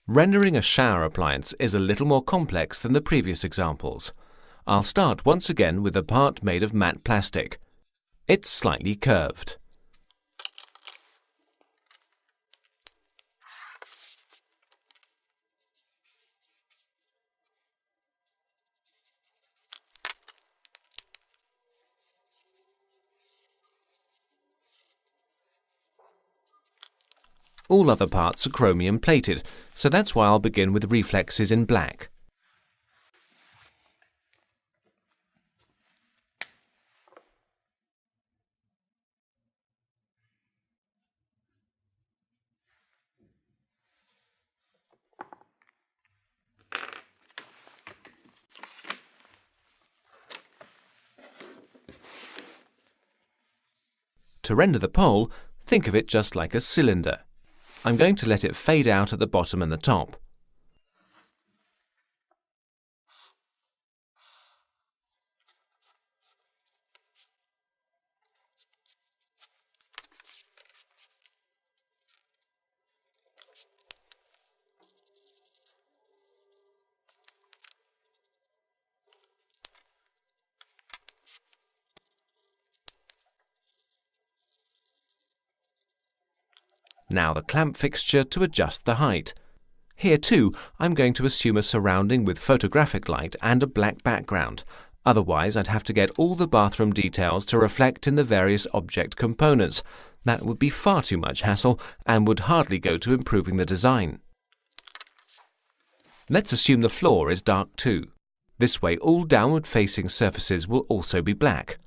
Rendering a shower appliance is a little more complex than the previous examples. I'll start once again with a part made of matte plastic. It's slightly curved. All other parts are chromium plated, so that's why I'll begin with reflexes in black. To render the pole, think of it just like a cylinder. I'm going to let it fade out at the bottom and the top. Now the clamp fixture to adjust the height. Here too, I'm going to assume a surrounding with photographic light and a black background. Otherwise, I'd have to get all the bathroom details to reflect in the various object components. That would be far too much hassle and would hardly go to improving the design. Let's assume the floor is dark too. This way, all downward-facing surfaces will also be black.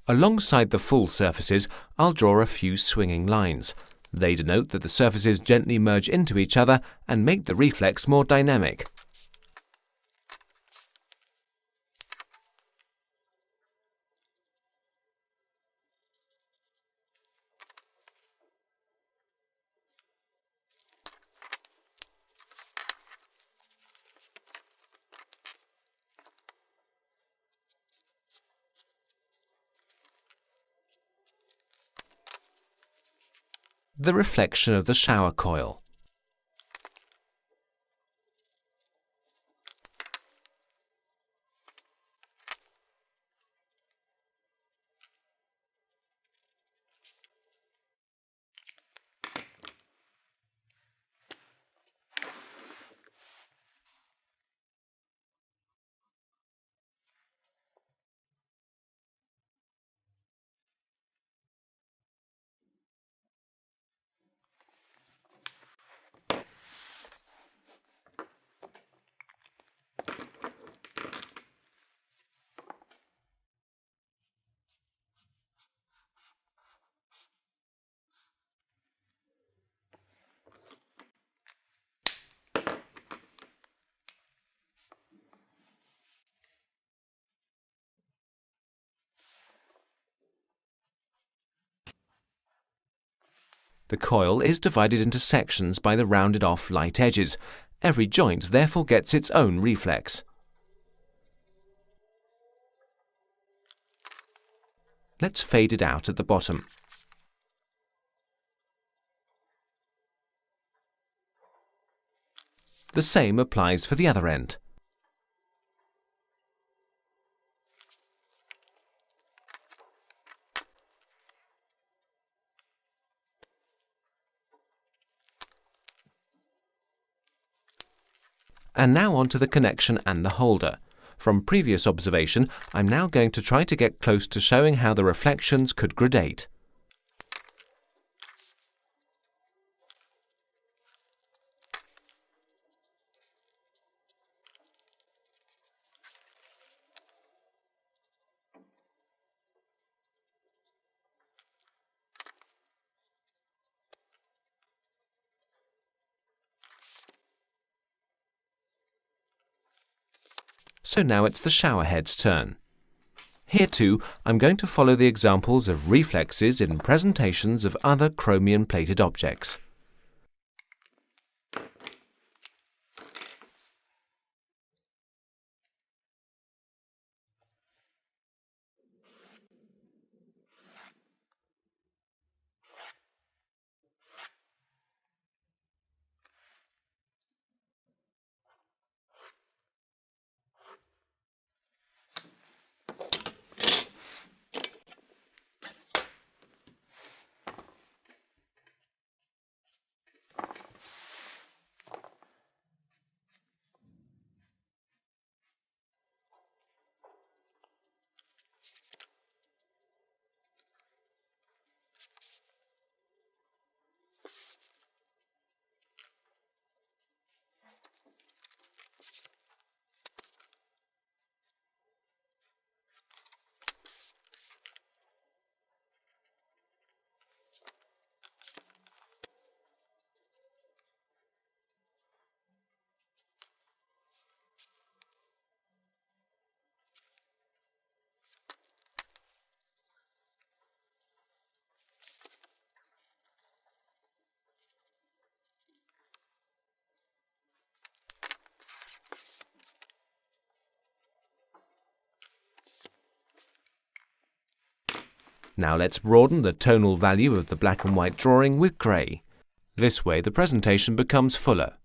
Alongside the full surfaces, I'll draw a few swinging lines. They denote that the surfaces gently merge into each other and make the reflex more dynamic. The reflection of the shower coil. The coil is divided into sections by the rounded-off light edges. Every joint therefore gets its own reflex. Let's fade it out at the bottom. The same applies for the other end. And now on to the connection and the holder. From previous observation, I'm now going to try to get close to showing how the reflections could gradate. So now it's the showerhead's turn. Here too, I'm going to follow the examples of reflexes in presentations of other chromium-plated objects. Now let's broaden the tonal value of the black and white drawing with grey. This way the presentation becomes fuller.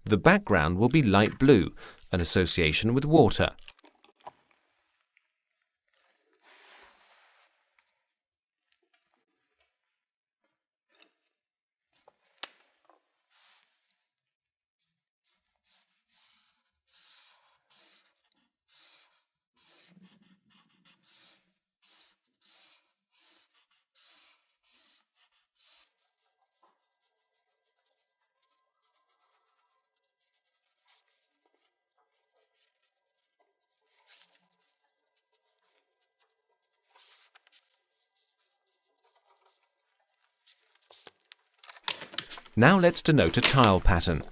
The background will be light blue, an association with water. Now let's denote a tile pattern.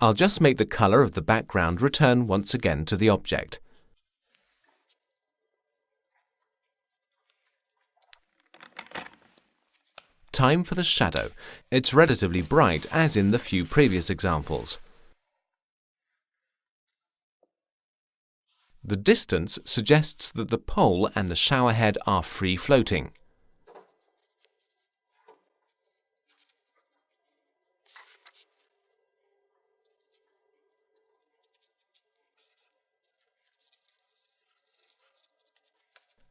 I'll just make the colour of the background return once again to the object. Time for the shadow. It's relatively bright, as in the few previous examples. The distance suggests that the pole and the showerhead are free-floating.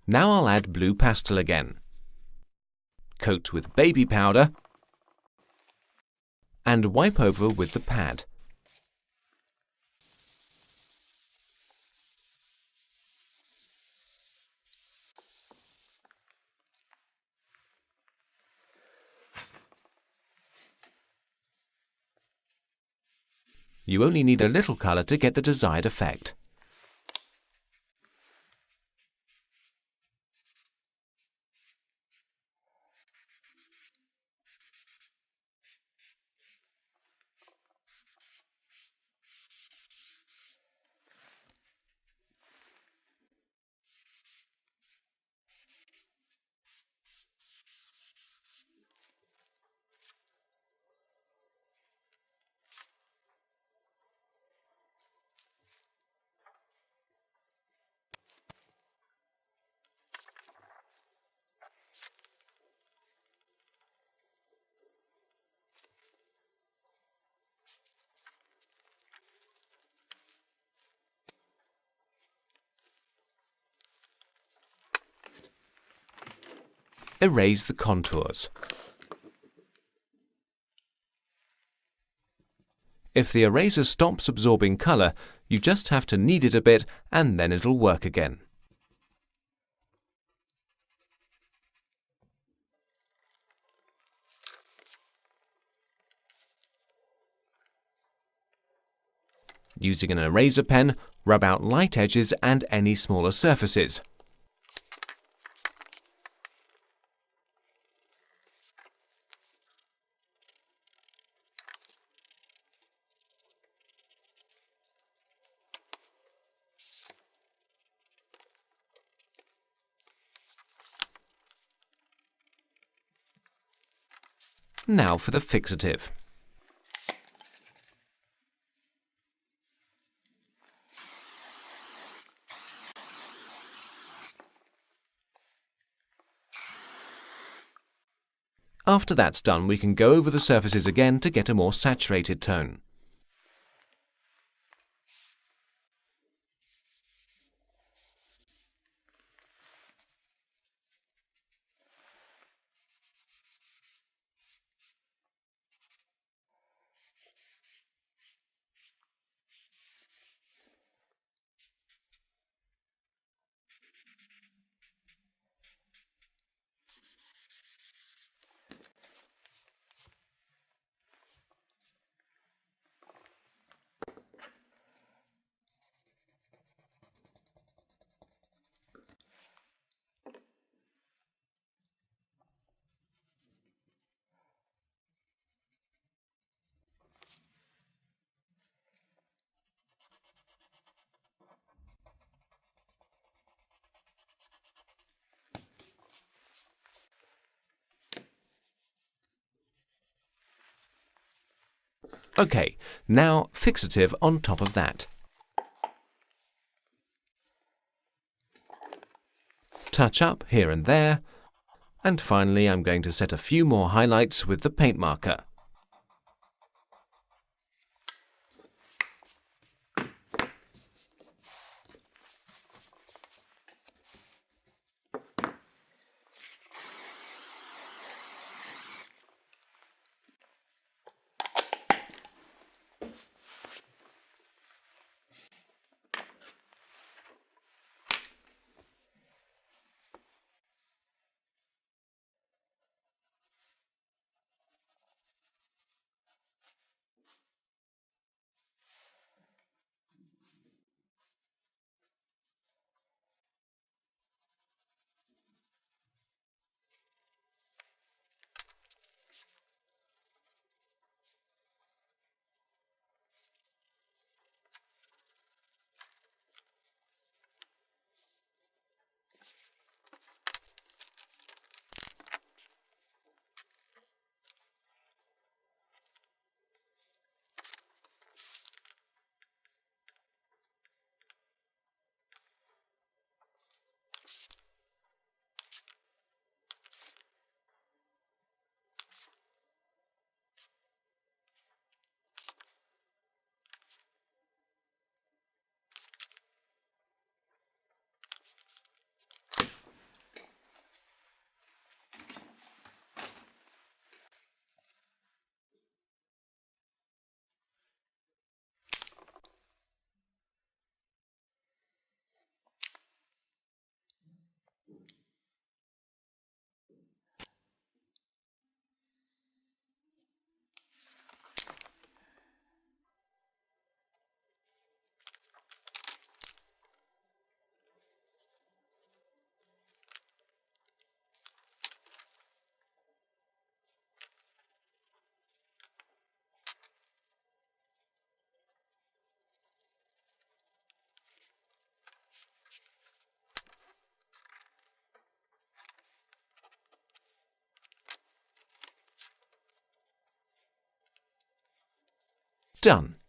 Now I'll add blue pastel again. Coat with baby powder and wipe over with the pad. You only need a little colour to get the desired effect. Erase the contours. If the eraser stops absorbing colour, you just have to knead it a bit and then it'll work again. Using an eraser pen, rub out light edges and any smaller surfaces. Now for the fixative. After that's done, we can go over the surfaces again to get a more saturated tone. OK, now fixative on top of that. Touch up here and there. And finally, I'm going to set a few more highlights with the paint marker. Done.